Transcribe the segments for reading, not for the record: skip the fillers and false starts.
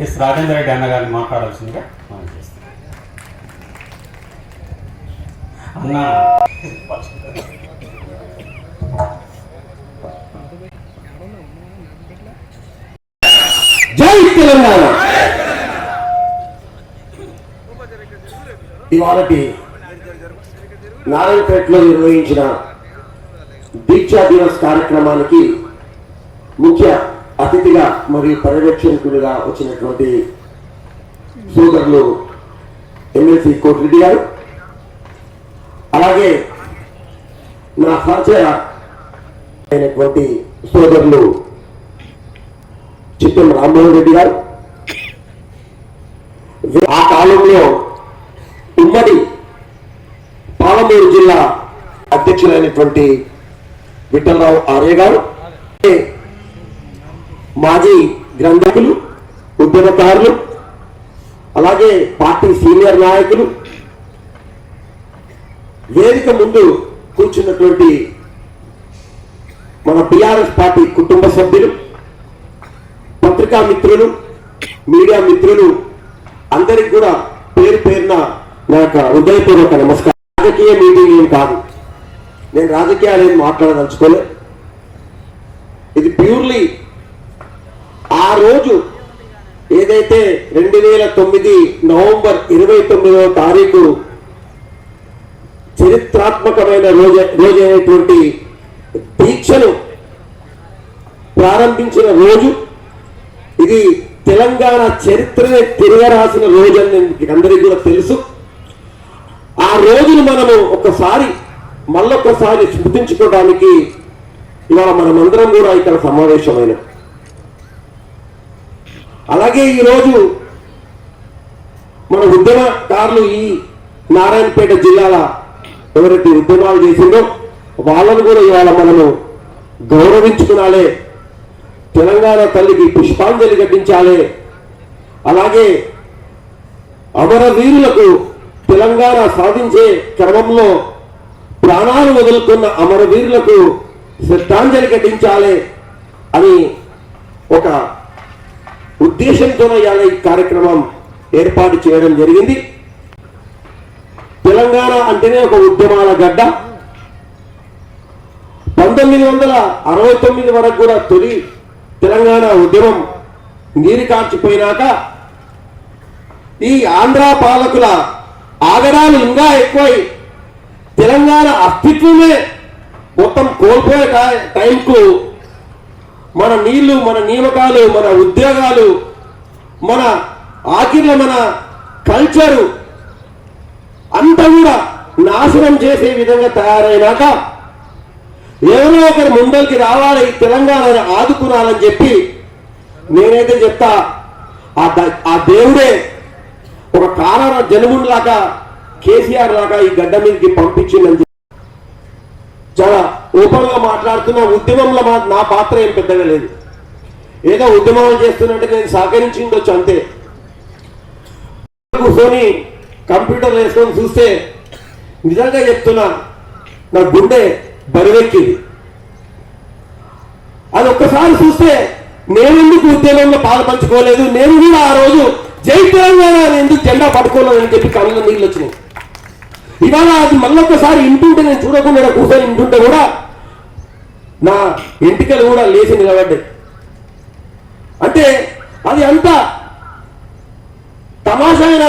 Yes Rajendra Reddy అన్నగారిని మాట్లాడాల్సిందిగా మనం చేస్తాం. అన్న జై తెలంగాణ. ఇవాళటి నారాయణపేటలో నిర్వహించిన దీక్షా దివస్ కార్యక్రమానికి ముఖ్య అతిథిగా మరియు పర్యవేక్షకుడిగా వచ్చినటువంటి సోదరులు ఎమ్మెల్సీ కోటిరెడ్డి గారు, అలాగే నా సహచర అయినటువంటి సోదరులు చిట్టం రామ్మోహన్ రెడ్డి గారు, ఆ కాలంలో ఉమ్మడి పాలమూరు జిల్లా అధ్యక్షులైనటువంటి విఠలరావు ఆర్య గారు, మాజీ గ్రంథకులు, ఉద్యమకారులు, అలాగే పార్టీ సీనియర్ నాయకులు, వేదిక ముందు కూర్చున్నటువంటి మన టిఆర్ఎస్ పార్టీ కుటుంబ సభ్యులు, పత్రికా మిత్రులు, మీడియా మిత్రులు అందరికి కూడా పేరు పేరున నా యొక్క హృదయపూర్వక నమస్కారం. రాజకీయ మీటింగ్ ఏం కాదు, నేను రాజకీయాలు ఏం మాట్లాడదలుచుకోలే. ఇది ప్యూర్లీ ఆ రోజు ఏదైతే 2009 నవంబర్ 29వ తారీఖు చరిత్రాత్మకమైన రోజైనటువంటి దీక్షను ప్రారంభించిన రోజు, ఇది తెలంగాణ చరిత్రనే తిరగరాసిన రోజు అని మీకు అందరికీ కూడా తెలుసు. ఆ రోజును మనము మళ్ళొక్కసారి స్మృతించుకోవడానికి ఇవాళ మనమందరం కూడా ఇక్కడ సమావేశమైన. అలాగే ఈరోజు మన ఉద్యమకారులు ఈ నారాయణపేట జిల్లాల ఎవరైతే ఉద్యమాలు చేసిందో వాళ్ళను కూడా ఇవాళ మనము గౌరవించుకునాలే, తెలంగాణ తల్లికి పుష్పాంజలి ఘటించాలి. అలాగే అమరవీరులకు తెలంగాణ సాధించే క్రమంలో ప్రాణాలు వదులుకున్న అమరవీరులకు శ్రద్ధాంజలి ఘటించాలి అని ఒక ఉద్దేశంతో ఇవాళ ఈ కార్యక్రమం ఏర్పాటు చేయడం జరిగింది. తెలంగాణ అంటేనే ఒక ఉద్యమాల గడ్డ. 1969 వరకు కూడా తొలి తెలంగాణ ఉద్యమం నీరు కార్చిపోయినాక ఈ ఆంధ్ర పాలకుల ఆగడాలు ఇంకా ఎక్కువై తెలంగాణ అస్తిత్వమే మొత్తం కోల్పోయే టైంకు మన నీళ్లు, మన నియామకాలు, మన ఉద్యోగాలు, మన ఆఖరిలో మన కల్చరు అంతా కూడా నాశనం చేసే విధంగా తయారైనాక ఎవరో ఒకరు ముందరికి రావాలి, తెలంగాణని ఆదుకునాలని చెప్పి నేనైతే చెప్తా, ఆ దేవుడే ఒక కారణ జనములాగా కేసీఆర్ లాగా ఈ గడ్డ మీదకి పంపించిందని చాలా ఓపెన్ గా మాట్లాడుతున్నా. ఉద్యమంలో నా పాత్ర ఏం పెద్దగా లేదు, ఏదో ఉద్యమాలు చేస్తున్నట్టు నేను సహకరించి ఉండొచ్చు అంతే. కూర్చొని కంప్యూటర్ వేసుకొని చూస్తే నిజంగా చెప్తున్నా నా గుండె బరువెక్కింది. అది ఒక్కసారి చూస్తే నేనెందుకు ఉద్యమంలో పాల్పంచుకోలేదు, నేను కూడా ఆ రోజు జై తెలంగాణ ఎందుకు జెండా పట్టుకోలేదని చెప్పి కళ్ళలో నీళ్ళు వచ్చినాయి. ఇవాళ అది మళ్ళొక్కసారి ఇంటుంటే, నేను చూడకుండా కూర్చొని ఇంటుంటే కూడా నా ఎంటికలు కూడా లేచి నిలబడ్డాయి. అంటే అది అంత తమాషైన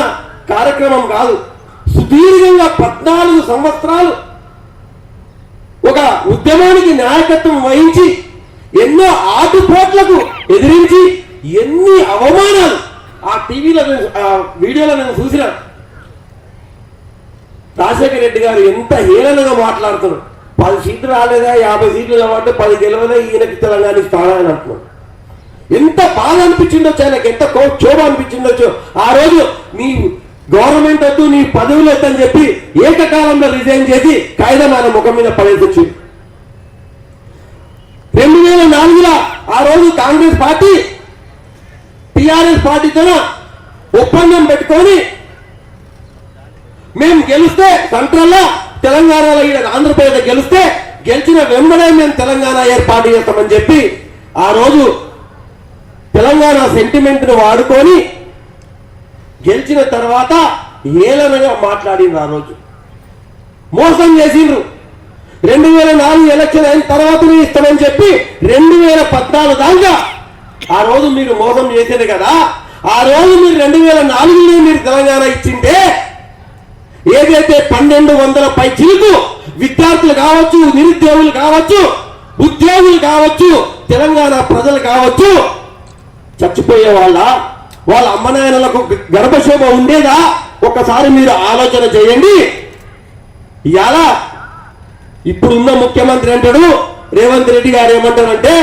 కార్యక్రమం కాదు. సుదీర్ఘంగా 14 సంవత్సరాలు ఒక ఉద్యమానికి నాయకత్వం వహించి ఎన్నో ఆటుపోట్లకు ఎదిరించి ఎన్ని అవమానాలు ఆ టీవీలో వీడియోలో నేను చూసిన. రాజశేఖర రెడ్డి గారు ఎంత హేళనగా మాట్లాడుతున్నారు. 10 సీట్లు రాలేదా, 50 సీట్లు కాబట్టి 10 గెలవదా, ఈయనకి తెలంగాణ స్థానాన్ని అంటున్నాడు. ఎంత బాధ అనిపించిండొచ్చు ఆయనకి, ఎంత క్షోభ అనిపించిండొచ్చు. ఆ రోజు నీ గవర్నమెంట్ వద్దు, నీ పదవులు వద్దని చెప్పి ఏకకాలంలో రిజైన్ చేసి కాయిదా ఆయన ముఖం మీద పడేసి వచ్చింది. 2004లో ఆ రోజు కాంగ్రెస్ పార్టీ టిఆర్ఎస్ పార్టీతో ఒప్పందం పెట్టుకొని మేము గెలిస్తే సెంట్రల్లో తెలంగాణలో ఆంధ్రప్రదేశ్ గెలిస్తే గెలిచిన వెంబడే మేము తెలంగాణ ఏర్పాటు చేస్తామని చెప్పి ఆ రోజు తెలంగాణ సెంటిమెంట్ను వాడుకొని గెలిచిన తర్వాత ఏలనగా మాట్లాడిండ్రు. ఆ రోజు మోసం చేసిండ్రు. 2004 ఎలక్షన్ అయిన తర్వాతనే ఇస్తామని చెప్పి 2014 దాకా ఆ రోజు మీరు మోసం చేసేది కదా. ఆ రోజు మీరు 2004లో మీరు తెలంగాణ ఇచ్చింటే ఏదైతే 1200 పై చిలుకు విద్యార్థులు కావచ్చు, నిరుద్యోగులు కావచ్చు, ఉద్యోగులు కావచ్చు, తెలంగాణ ప్రజలు కావచ్చు చచ్చిపోయే వాళ్ళ అమ్మనాయనలకు గర్భశోభ ఉండేదా? ఒక్కసారి మీరు ఆలోచన చేయండి. ఇలా ఇప్పుడున్న ముఖ్యమంత్రి అంటాడు, రేవంత్ రెడ్డి గారు ఏమంటారంటే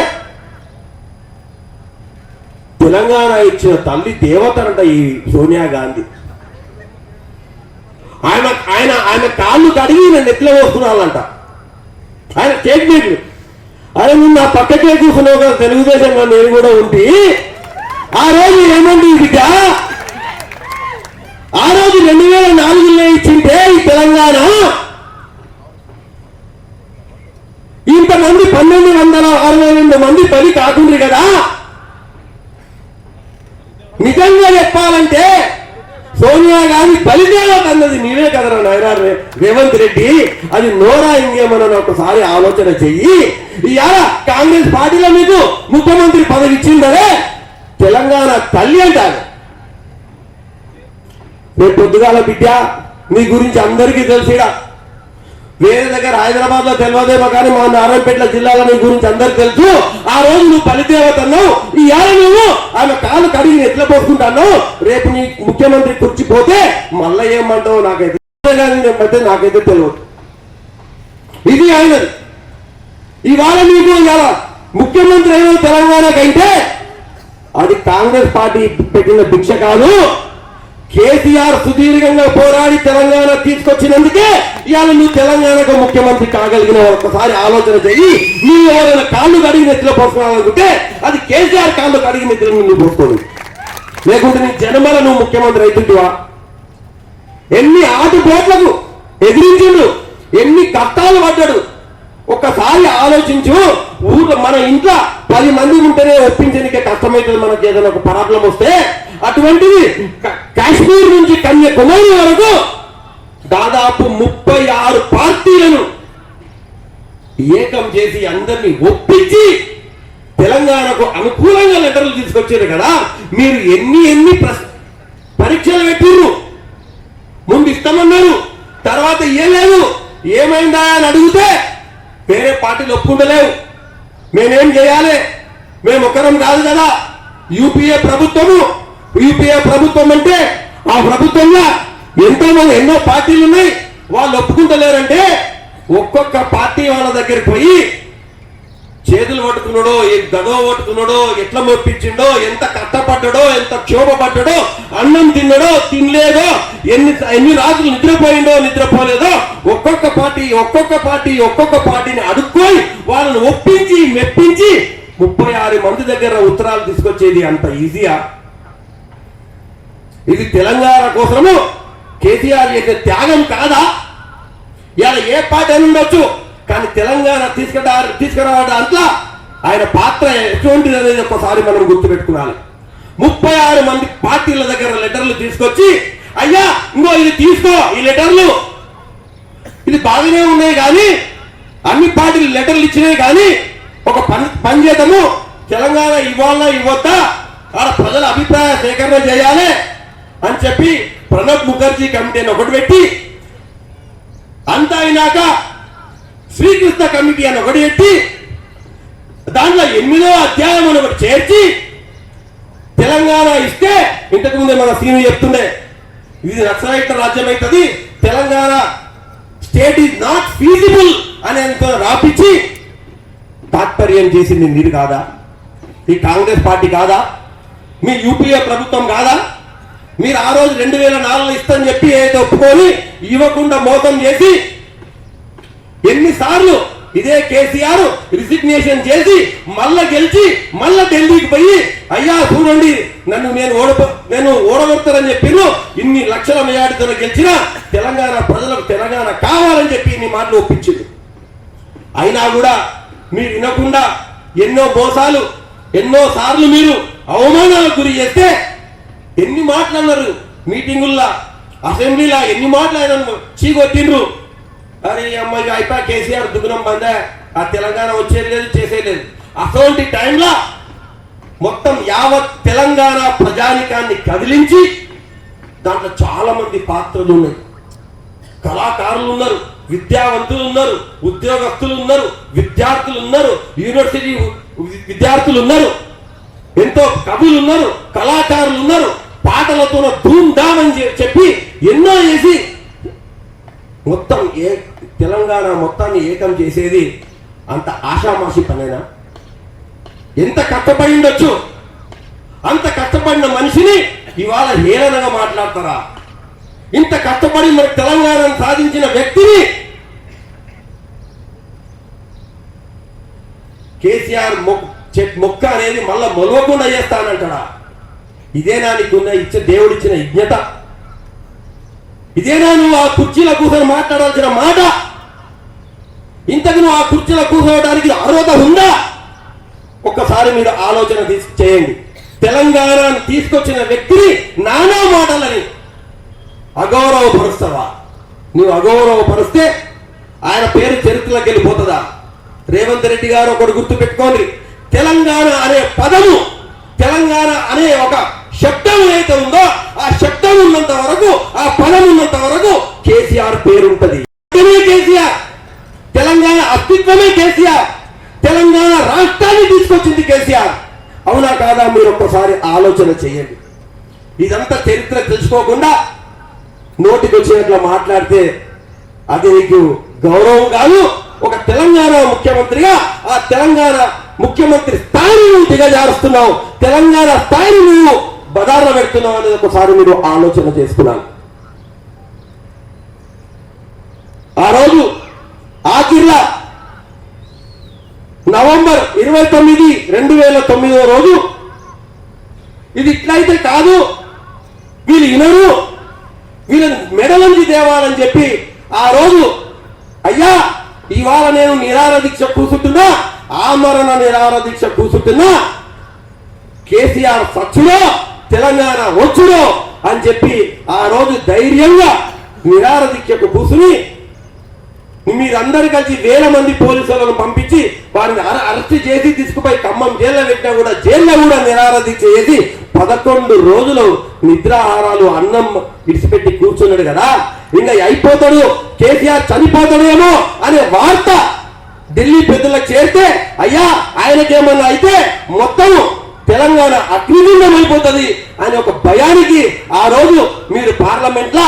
తెలంగాణ ఇచ్చిన తల్లి దేవతనంట ఈ సోనియా గాంధీ. ఆయన కాళ్ళు కడిగి నేను ఎట్లా వస్తున్నానంట. ఆయన స్టేట్మెంట్లు ఆయన నువ్వు నా పక్కకే కూర్చున్నావు కదా తెలుగుదేశంలో నేను కూడా ఉండి ఆ రోజు ఏమండి బిడ్డ, ఆ రోజు 2004లో ఇచ్చింటే ఈ తెలంగాణ ఇంతమంది 1262 మంది బలి కాకుండా కదా. నిజంగా చెప్పాలంటే సోనియా గాంధీ బలిదేవత అన్నది నీవే కదరా నాయన రేవంత్ రెడ్డి. అది నోరా ఇంకేమన్నా ఒకసారి ఆలోచన చెయ్యి. ఇవాళ కాంగ్రెస్ పార్టీలో మీకు ముఖ్యమంత్రి పదవి ఇచ్చిందరే తెలంగాణ తల్లి అంటారు. రేపు పొద్దుగాల బిడ్డ మీ గురించి అందరికీ తెలిసిడా. వేరే దగ్గర హైదరాబాద్ లో తెలియదేమో కానీ మా నారాయణపేట జిల్లాలో నీ గురించి అందరికి తెలుసు. ఆ రోజు నువ్వు బలిదేవత అన్నావు. ఈ ఏళ్ళ నువ్వు ఆమె కాలు కడిగి ఎట్లా పోసుకుంటాను. రేపు నీ ముఖ్యమంత్రి కూర్చిపోతే మళ్ళా ఏమంటావు నాకైతే తెలియదు. ఇది ఆయనది. ఇవాళ మీకు ఇవాళ ముఖ్యమంత్రి అయిన తెలంగాణకైతే అది కాంగ్రెస్ పార్టీ పెట్టిన భిక్ష కాదు. కేసీఆర్ సుదీర్ఘంగా పోరాడి తెలంగాణ తీసుకొచ్చినందుకే ఇవాళ నువ్వు తెలంగాణకు ముఖ్యమంత్రి కాగలిగిన ఒక్కసారి ఆలోచన చెయ్యి. నువ్వు ఎవరైనా కాళ్ళు కడిగి నెత్తిలో పోసుకోవాలనుకుంటే అది కేసీఆర్ కాళ్ళు కడిగి నెత్తిలో నువ్వు పోసుకోడు. లేకుంటే నీ జన్మల నువ్వు ముఖ్యమంత్రి అవుతుంటివా? ఎన్ని ఆటుపోట్లకు ఎదిరించిండు, ఎన్ని కష్టాలు పడ్డాడు. ఒక్కసారి ఆలోచించు. ఊర్లో మన ఇంట్లో 10 మంది ఉంటేనే ఒప్పించడానికే కష్టమవుతుంది మనకి ఏదైనా ఒక ప్రాబ్లం వస్తే. అటువంటిది కాశ్మీర్ నుంచి కన్యాకుమారి వరకు దాదాపు 36 పార్టీలను ఏకం చేసి అందరినీ ఒప్పించి తెలంగాణకు అనుకూలంగా లెటర్లు తీసుకొచ్చారు కదా. మీరు ఎన్ని పరీక్షలు పెట్టిర్రు. ముందు ఇస్తామన్నారు, తర్వాత లేదు ఏమైందా అని అడిగితే వేరే పార్టీలు ఒప్పుకుంటలేవు. మేమేం చేయాలి, మేము ఒకరం కాదు కదా. యూపీఏ ప్రభుత్వం అంటే ఆ ప్రభుత్వంలో ఎన్నో పార్టీలు ఉన్నాయి. వాళ్ళు ఒప్పుకుంటలేరంటే ఒక్కొక్క పార్టీ వాళ్ళ దగ్గరికి పోయి చేతులు పట్టుకున్నాడో, గదో పట్టుకున్నాడో, ఎట్లా మొప్పించిండో, ఎంత కష్టపడ్డాడో, ఎంత క్షోభపడ్డాడో, అన్నం తిన్నాడో తినలేదో, ఎన్ని రాత్రులు నిద్రపోలేదో ఒక్కొక్క పార్టీని అడుక్కొని వాళ్ళని ఒప్పించి మెప్పించి 36 మంది దగ్గర ఉత్తరాలు తీసుకొచ్చేది అంత ఈజీయా? ఇది తెలంగాణ కోసము కేసీఆర్ చేసే త్యాగం కాదా? ఇలా ఏ పార్టీ అని ఉండొచ్చు, కానీ తెలంగాణ తీసుకురావడం అంతా ఆయన పాత్ర ఎటువంటిది అనేది ఒకసారి మనం గుర్తుపెట్టుకోవాలి. 36 మంది పార్టీల దగ్గర లెటర్లు తీసుకొచ్చి, అయ్యా ఇంకో ఇది తీసుకో, ఈ లెటర్లు ఇది బాగానే ఉన్నాయి కానీ అన్ని పార్టీలు లెటర్లు ఇచ్చినాయి కానీ ఒక పని చేద్దాము, తెలంగాణ ఇవ్వాలా ఇవ్వద్దా అలా ప్రజల అభిప్రాయ సేకరణ చేయాలి అని చెప్పి ప్రణబ్ ముఖర్జీ కమిటీని ఒకటి పెట్టి, అంతా అయినాక శ్రీకృష్ణ కమిటీ అని ఒకటి పెట్టి దాంట్లో 8వ అధ్యాయం అని ఒకటి చేర్చి తెలంగాణ ఇస్తే ఇంతకు ముందే మన సీను చెప్తుండే ఇది నక్సలైట్ రాజ్యం అవుతుంది, Telangana state is not feasible అని రాపించి తాత్పర్యం చేసింది మీరు కాదా? ఈ కాంగ్రెస్ పార్టీ కాదా? మీ యూపీఏ ప్రభుత్వం కాదా? మీరు ఆ రోజు 2004లో ఇస్తని చెప్పి ఏదైతే ఒప్పుకొని ఇవ్వకుండా మోసం చేసి ఎన్నిసార్లు ఇదే కేసీఆర్ రిజిగ్నేషన్ చేసి మళ్ళా గెలిచి మళ్ళా ఢిల్లీకి పోయి అయ్యా చూడండి నేను ఓడగొడతానని చెప్పిను, ఇన్ని లక్షల మెజారిటీతో గెలిచిన తెలంగాణ ప్రజలకు తెలంగాణ కావాలని చెప్పి ఇన్ని మాటలు ఒప్పించింది. అయినా కూడా మీరు వినకుండా ఎన్నో మోసాలు ఎన్నో సార్లు మీరు అవమానాలకు గురి చేస్తే ఎన్ని మాట్లాడినారు మీటింగుల్లో, అసెంబ్లీలో ఎన్ని మాట్లాడినారు, చీకొట్టిండ్రు. అరే అమ్మాయి అయిపోయి కేసీఆర్ దుగ్నం బంద, ఆ తెలంగాణ వచ్చేది లేదు చేసేది లేదు. అటువంటి టైంలో మొత్తం యావత్ తెలంగాణ ప్రజానికాన్ని కదిలించి దాంట్లో చాలా మంది పాత్రలు ఉన్నాయి. కళాకారులు ఉన్నారు, విద్యావంతులు ఉన్నారు, ఉద్యోగస్తులు ఉన్నారు, విద్యార్థులు ఉన్నారు, యూనివర్సిటీ విద్యార్థులు ఉన్నారు, ఎంతో కవులు ఉన్నారు, కళాకారులు ఉన్నారు. పాటలతో ధూమ్ ధామ్ అని చెప్పి ఎన్నో చేసి మొత్తం తెలంగాణ మొత్తాన్ని ఏకం చేసేది అంత ఆషామాషి పనేనా? ఎంత కష్టపడి ఉండొచ్చు. అంత కష్టపడిన మనిషిని ఇవాళ హేళనగా మాట్లాడతారా? ఇంత కష్టపడి మరి తెలంగాణను సాధించిన వ్యక్తిని కేసీఆర్ మొక్క అనేది మళ్ళా మొలవకుండా చేస్తానంటాడా? ఇదేనా నీకున్న దేవుడిచ్చిన యజ్ఞత? ఇదేనా నువ్వు ఆ కుర్చీల కూర్చొని మాట్లాడాల్సిన మాట? ఇంతకు నువ్వు ఆ కుర్చీలో కూర్చోవడానికి అర్హత ఉందా? ఒక్కసారి మీరు ఆలోచన చేయండి. తెలంగాణను తీసుకొచ్చిన వ్యక్తిని నానా మాటలని అగౌరవపరుస్తావా? నువ్వు అగౌరవపరిస్తే ఆయన పేరు చరిత్రలోకి వెళ్ళిపోతుందా? రేవంత్ రెడ్డి గారు ఒకటి గుర్తు పెట్టుకోండి, తెలంగాణ అనే పదము, తెలంగాణ అనే ఒక శబ్దం ఏదైతే ఉందో ఆ శబ్దం ఉన్నంత వరకు, ఆ పదం ఉన్నంత వరకు కేసీఆర్ పేరు ఉంటుంది. కేసీఆర్, తెలంగాణ అస్తిత్వమే కేసీఆర్, తెలంగాణ రాష్ట్రాన్ని తీసుకొచ్చింది కేసీఆర్. అవునా కాదా? మీరు ఒక్కసారి ఆలోచన చేయండి. ఇదంతా చరిత్ర తెలుసుకోకుండా నోటికి వచ్చినట్లు మాట్లాడితే అది నీకు గౌరవం కాదు. ఒక తెలంగాణ ముఖ్యమంత్రిగా ఆ తెలంగాణ ముఖ్యమంత్రి స్థాయిని నువ్వు దిగజారుస్తున్నావు, తెలంగాణ స్థాయిని నువ్వు బదార్న పెడుతున్నావు అనేది ఒకసారి మీరు ఆలోచన చేసుకున్నాను. ఆ రోజు ఆఖిర్లా నవంబర్ 29, 2009 రోజు ఇది ఇట్లయితే కాదు, వీళ్ళు వినరు, వీళ్ళని మెడలంచి తేవాలని చెప్పి ఆ రోజు అయ్యా ఇవాళ నేను నిరాహార దీక్ష కూర్చుంటున్నా, ఆమరణ నిరాహార దీక్ష కూర్చుంటున్నా, కేసీఆర్ సచ్చుడో తెలంగాణ వచ్చుడో అని చెప్పి ఆ రోజు ధైర్యంగా నిరాహార దీక్షకు కూర్చుని మీరందరూ కలిసి వేల మంది పోలీసులను పంపించి వారిని అరెస్ట్ చేసి తీసుకుపోయి ఖమ్మం జైల్లో పెట్టినా కూడా జైల్లో కూడా నిరాహార దీక్ష చేసి 11 రోజులు నిద్రాహారాలు అన్నం విడిచిపెట్టి కూర్చున్నాడు కదా. ఇంకా అయిపోతాడు, కేసీఆర్ చనిపోతాడేమో అనే వార్త ఢిల్లీ పెద్దలకు చేరితే అయ్యా ఆయనకేమన్నా అయితే మొత్తం తెలంగాణ అగ్నిగుండం అయిపోతుంది అని ఒక భయానికి ఆ రోజు మీరు పార్లమెంట్ లో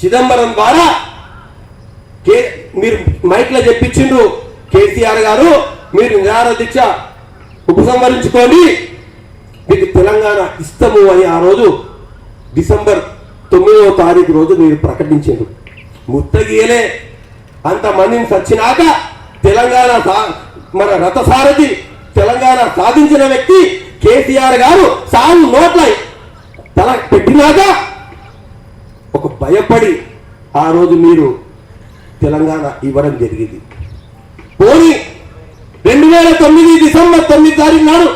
చిదంబరం ద్వారా మీరు మైక్ లో చెప్పించిండ్రు, కేసీఆర్ గారు మీరు నిరాహార దీక్ష ఉపసంహరించుకోండి, మీకు తెలంగాణ ఇష్టము అని ఆ రోజు డిసెంబర్ 9వ తారీఖు రోజు మీరు ప్రకటించారు. ముత్తగియలే అంతమందిని సచ్చినాక తెలంగాణ మన రథసారథి తెలంగాణ సాధించిన వ్యక్తి కేసీఆర్ గారు సాగు నోట్ల తల పెట్టినాక ఒక భయపడి ఆ రోజు మీరు తెలంగాణ ఇవ్వడం జరిగింది. పోనీ 2009 డిసెంబర్ 9 తారీఖు నాడు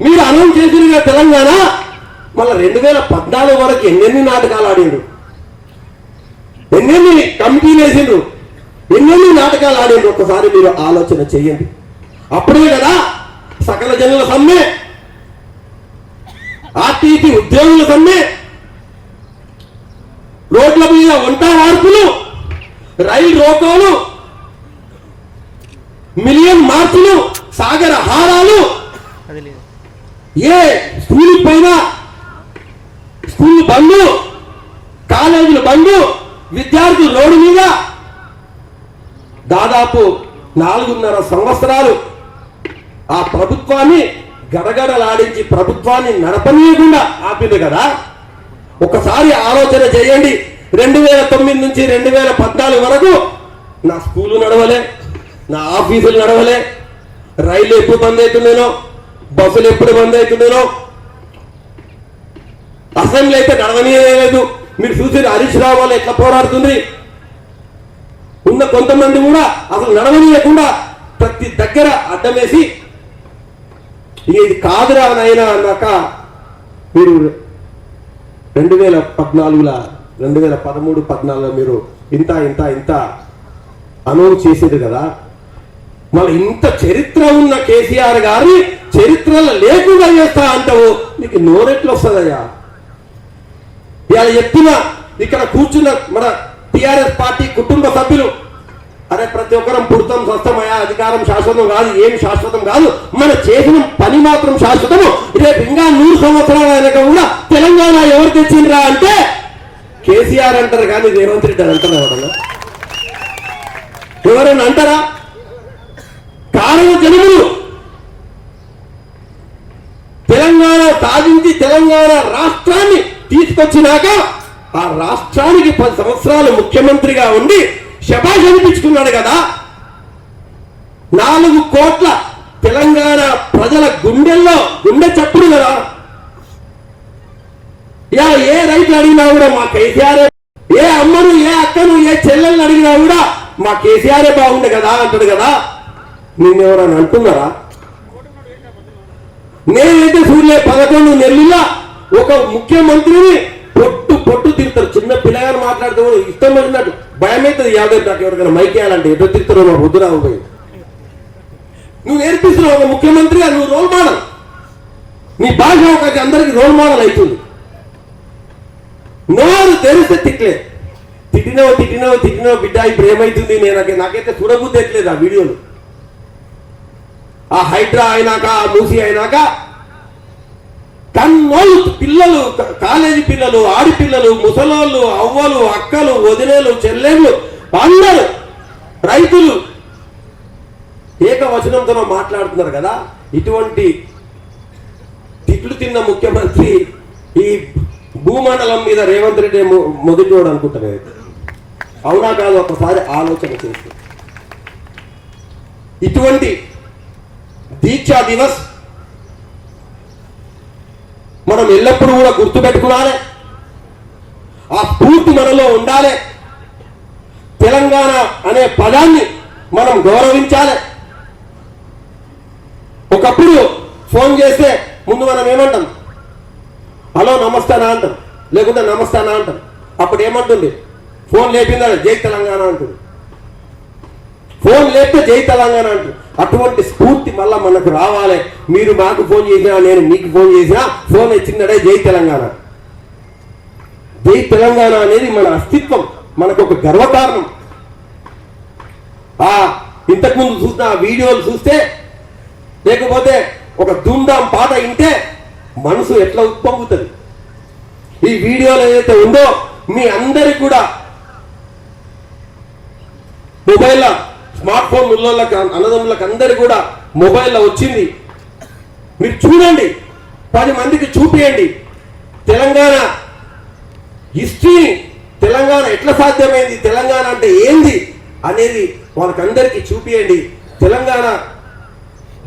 మీరు అనౌన్స్ చేసిన తెలంగాణ మళ్ళీ 2014 వరకు ఎన్నెన్ని నాటకాలు ఆడిండ్రు, ఎన్నెన్ని కమిటీలు వేసిండ్రు, ఎన్నెన్ని నాటకాలు ఆడిండ్రు ఒక్కసారి మీరు ఆలోచన చేయండి. అప్పుడే కదా సకల జనుల సమ్మె, ఆర్టీసీ ఉద్యోగుల సమ్మె, రోడ్ల మీద వంట మార్పులు, రైలు రోకోలు, మిలియన్ మార్పులు, సాగర హారాలు, ఏ స్కూల్ పైన స్కూల్ బంధు, కాలేజీలు బంధు, విద్యార్థులు రోడ్డు మీద దాదాపు 4.5 సంవత్సరాలు ఆ ప్రభుత్వాన్ని గడగడలాడించి ప్రభుత్వాన్ని నడపనీయకుండా ఆపింది కదా. ఒకసారి ఆలోచన చేయండి. 2009 నుంచి 2014 వరకు నా స్కూలు నడవలే, నా ఆఫీసులు నడవలే, రైలు ఎప్పుడు బంద్ అవుతుందేనో, బస్సులు ఎప్పుడు బంద్ అవుతుందేనో, అసెంబ్లీ అయితే నడవనీయలేదు. మీరు చూసి హరీష్ రావు వాళ్ళు ఎట్లా పోరాడుతుంది, ఉన్న కొంతమంది కూడా అసలు నడవనీయకుండా ప్రతి దగ్గర అడ్డం వేసి ఇక ఇది కాదురా నాయనా అన్నాక మీరు 2014 2013-14 మీరు ఇంత అనౌన్స్ చేసేది కదా. మళ్ళీ ఇంత చరిత్ర ఉన్న కేసీఆర్ గారిని చరిత్రలో లేకుండా చేస్తా అంటావు, నీకు నోరెట్లు వస్తుందయ్యా? ఇవాళ చెప్తున్నా, ఇక్కడ కూర్చున్న మన టిఆర్ఎస్ పార్టీ కుటుంబ సభ్యులు, అరే ప్రతి ఒక్కరం పుడతాం స్వస్థమయ్యా, అధికారం శాశ్వతం కాదు, ఏమి శాశ్వతం కాదు, మన చేసిన పని మాత్రం శాశ్వతము. రేపు ఇంకా 100 సంవత్సరాల వెనక కూడా తెలంగాణ ఎవరు తెచ్చిండ్రా అంటే కేసీఆర్ అంటారు, కానీ రేవంత్ రెడ్డి అంటారు ఎవరైనా అంటారా? కారణ జనములు తెలంగాణ సాధించి తెలంగాణ రాష్ట్రాన్ని తీసుకొచ్చినాక ఆ రాష్ట్రానికి 10 సంవత్సరాలు ముఖ్యమంత్రిగా ఉండి శభాష్ అనిపించుకున్నాడు కదా. 4 కోట్ల తెలంగాణ ప్రజల గుండెల్లో గుండె చప్పుడు కదా. ఏ రైతు అడిగినా కూడా మా కేసీఆర్, ఏ అమ్మను, ఏ అక్కను, ఏ చెల్లెల్ని అడిగినా కూడా మా కేసీఆరే బాగుండే కదా అంటాడు కదా. నేనెవరని అంటున్నారా? నేనైతే చూడలే 11 నెలల్లో ఒక ముఖ్యమంత్రిని పొట్టు తిరుగుతారు. చిన్న పిల్లగారు మాట్లాడితే కూడా ఇష్టం వచ్చినట్టు భయం అవుతుంది. యాదవ్ నాకు ఎవరికైనా మైక్ వేయాలంటే ఎటో తిరుగుతారో మా వద్దురా పోయి. నువ్వు నేర్పిస్తున్నావు ఒక ముఖ్యమంత్రిగా, నువ్వు రోల్ మోడల్. నీ భాష ఒక అందరికి రోల్ మోడల్ అవుతుంది. నోరు తెరిస్తే తిట్టినో బిడ్డ ఇప్పుడు ఏమైతుంది. నాకైతే చూడబుద్ధి ఎట్లేదు ఆ వీడియోలు. ఆ హైడ్రా అయినాక, ఆ మూసి అయినాక కన్నోళ్ళు పిల్లలు, కాలేజీ పిల్లలు, ఆడిపిల్లలు, ముసలోళ్ళు, అవ్వలు, అక్కలు, వదిలేలు, చెల్లెళ్ళు, అందరూ రైతులు ఏకవచనంతో మాట్లాడుతున్నారు కదా. ఇటువంటి తిట్లు తిన్న ముఖ్యమంత్రి ఈ భూమండలం మీద రేవంత్ రెడ్డి మొదటివాడు అనుకుంటున్నారు. అవునా కాదు? ఒకసారి ఆలోచన చేస్తే ఇటువంటి దీక్షా దివస్ మనం ఎల్లప్పుడూ కూడా గుర్తుపెట్టుకోవాలి. ఆ స్ఫూర్తి మనలో ఉండాలి. తెలంగాణ అనే పదాన్ని మనం గౌరవించాలి. ఒకప్పుడు ఫోన్ చేస్తే ముందు మనం ఏమంటాం? హలో నమస్తానా అంటాం, లేకుంటే నమస్తానా అంటాం. అప్పుడు ఏమంటుంది? ఫోన్ లేపిందా జై తెలంగాణ అంటుంది. ఫోన్ లేపితే జై తెలంగాణ అంటుంది. అటువంటి స్ఫూర్తి మళ్ళా మనకు రావాలి. మీరు మాకు ఫోన్ చేసినా, నేను మీకు ఫోన్ చేసినా, ఫోన్ వచ్చిందడే జై తెలంగాణ. జై తెలంగాణ అనేది మన అస్తిత్వం, మనకు ఒక గర్వకారణం. ఇంతకుముందు చూసిన ఆ వీడియోలు చూస్తే, లేకపోతే ఒక ధూమ్ధాం పాట వింటే మనసు ఎట్లా ఉప్పొంగుతుంది. ఈ వీడియోలో ఏదైతే ఉందో మీ అందరికి కూడా మొబైల్లో, స్మార్ట్ ఫోన్ ఉన్నోళ్ళకి, అన్నదమ్ములకు అందరికి కూడా మొబైల్లో వచ్చింది. మీరు చూడండి, 10 మందికి చూపియండి. తెలంగాణ హిస్టరీని, తెలంగాణ ఎట్లా సాధ్యమైంది, తెలంగాణ అంటే ఏంది అనేది వాళ్ళకందరికీ చూపియండి. తెలంగాణ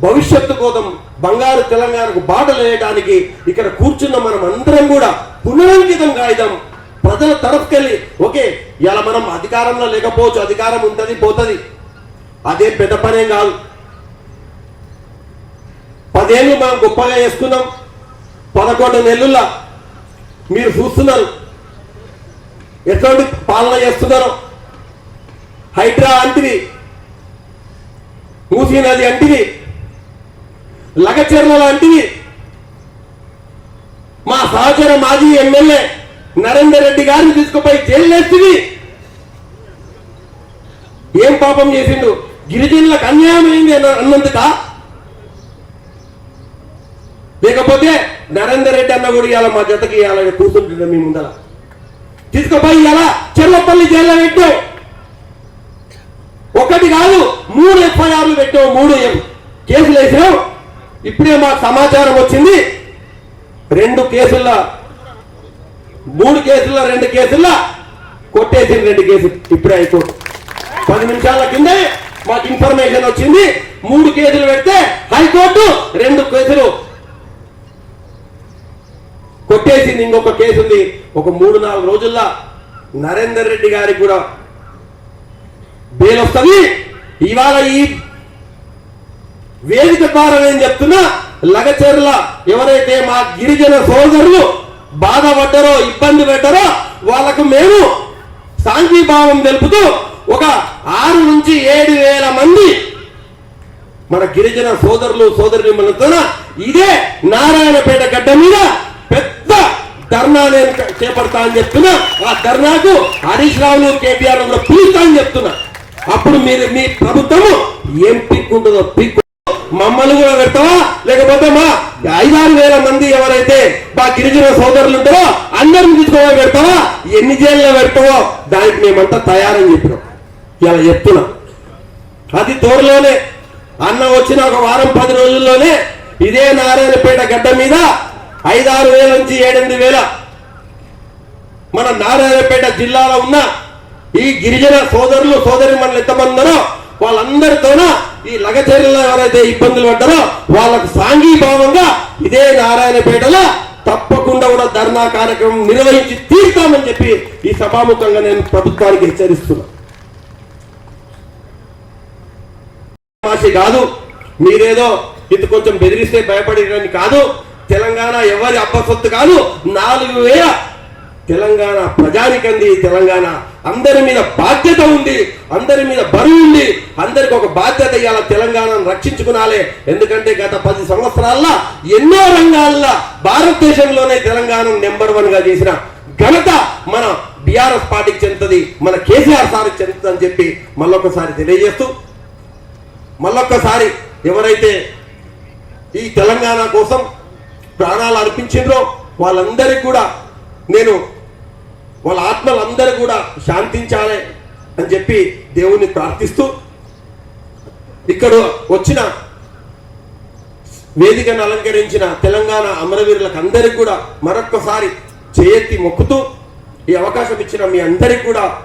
భవిష్యత్తు కోసం, బంగారు తెలంగాణకు బాటలు వేయడానికి ఇక్కడ కూర్చున్న మనం అందరం కూడా పునరంకితం కాయిదాం. ప్రజల తరఫుకెళ్ళి ఓకే, ఇలా మనం అధికారంలో లేకపోవచ్చు, అధికారం ఉంటుంది పోతుంది, అదే పెద్ద పనేం కాదు. 10 ఏళ్ళు మనం గొప్పగా చేసుకున్నాం. 11 నెలల్లో మీరు చూస్తున్నారు ఎటువంటి పాలన చేస్తున్నారు. హైడ్రా అంటిది, మూసీ నది అంటిది, లగచెర్ల అంటిది. మా సహచర మాజీ ఎమ్మెల్యే నరేందర్ రెడ్డి గారిని తీసుకుపోయి జైలు వేస్తుంది. ఏం పాపం చేసిండు? గిరిజనులకు అన్యాయం అయింది అన్నందుక? లేకపోతే నరేందర్ రెడ్డి అన్న కూడా ఇవాళ మా జతకి ఇవాళ కూర్చుంటుండే మీ ముందర తీసుకుపోయి ఇలా చెర్లపల్లి జైల్లో పెట్టావు. 1 కాదు 3 FIRలు పెట్టావు, 3 కేసులు వేసావు. ఇప్పుడే మాకు సమాచారం వచ్చింది, 2 కేసుల్లో 3 కేసుల్లో 2 కేసుల్లో కొట్టేసింది. 2 కేసులు ఇప్పుడే హైకోర్టు 10 నిమిషాల కిందే మాకు ఇన్ఫర్మేషన్ వచ్చింది. 3 కేసులు పెడితే హైకోర్టు 2 కేసులు కొట్టేసింది. ఇంకొక కేసు ఉంది. ఒక 3-4 రోజుల్లో నరేందర్ రెడ్డి గారికి కూడా బెయిల్ వస్తుంది. ఇవాళ ఈ వేదిక ద్వారా నేను చెప్తున్నా, లగచెర్ల ఎవరైతే మా గిరిజన సోదరులు బాధపడ్డారో ఇబ్బంది పెట్టారో వాళ్ళకు మేము సాంఘీభావం తెలుపుతూ ఒక 6 నుంచి 7 వేల మంది మన గిరిజన సోదరులు సోదరులతో ఇదే నారాయణపేట గడ్డ మీద పెద్ద ధర్నా నేను చేపడతా అని చెప్తున్నా. ఆ ధర్నాకు హరీష్ రావులు కేటీఆర్ కూడా పిలుస్తా అని చెప్తున్నా. అప్పుడు మీరు మీ ప్రభుత్వము ఏం పిక్కుంటుందో పిక్కు మమ్మల్ని కూడా పెడతావా, లేకపోతే మా 5-6 వేల మంది ఎవరైతే మా గిరిజన సోదరులు ఉంటారో అందరిని తీసుకోవా పెడతావా, ఎన్ని జైల్లో పెడతావో దానికి మేమంతా తయారని చెప్పినాం. ఇలా చెప్తున్నా. అది త్వరలోనే అన్న వచ్చిన ఒక వారం 10 రోజుల్లోనే ఇదే నారాయణపేట గడ్డ మీద 5-6 వేల నుంచి 7-8 వేల మన నారాయణపేట జిల్లాలో ఉన్న ఈ గిరిజన సోదరులు సోదరి మనలు ఎంతమందినో వాళ్ళందరితోన ఈ లగచెర్లలో ఎవరైతే ఇబ్బందులు పడ్డారో వాళ్ళకు సాంఘీభావంగా ఇదే నారాయణపేటలో తప్పకుండా కూడా ధర్నా కార్యక్రమం నిర్వహించి తీరుతామని చెప్పి ఈ సభాముఖంగా నేను ప్రభుత్వానికి హెచ్చరిస్తున్నా. కాదు మీరేదో ఇది కొంచెం బెదిరిస్తే భయపడేదని కాదు. తెలంగాణ ఎవరి అబ్బసొత్తు కాదు. 4,000 తెలంగాణ ప్రజానికంది. తెలంగాణ అందరి మీద బాధ్యత ఉంది, అందరి మీద బరువు ఉంది. అందరికి ఒక బాధ్యత ఇవ్వాలి, తెలంగాణను రక్షించుకునాలి. ఎందుకంటే గత 10 సంవత్సరాల్లో ఎన్నో రంగాల్లో భారతదేశంలోనే తెలంగాణను నెంబర్ 1 గా చేసిన ఘనత మన బీఆర్ఎస్ పార్టీకి చెందుతుంది, మన కేసీఆర్ సార్కి చెందుతుంది అని చెప్పి మళ్ళొకసారి తెలియజేస్తూ, మళ్ళొక్కసారి ఎవరైతే ఈ తెలంగాణ కోసం ప్రాణాలు అర్పించిండ్రో వాళ్ళందరికీ కూడా నేను వాళ్ళ ఆత్మలందరూ కూడా శాంతించాలి అని చెప్పి దేవుణ్ణి ప్రార్థిస్తూ, ఇక్కడ వచ్చిన వేదికను అలంకరించిన తెలంగాణ అమరవీరులకు అందరికీ కూడా మరొక్కసారి చేయెత్తి మొక్కుతూ ఈ అవకాశం ఇచ్చిన మీ అందరికీ కూడా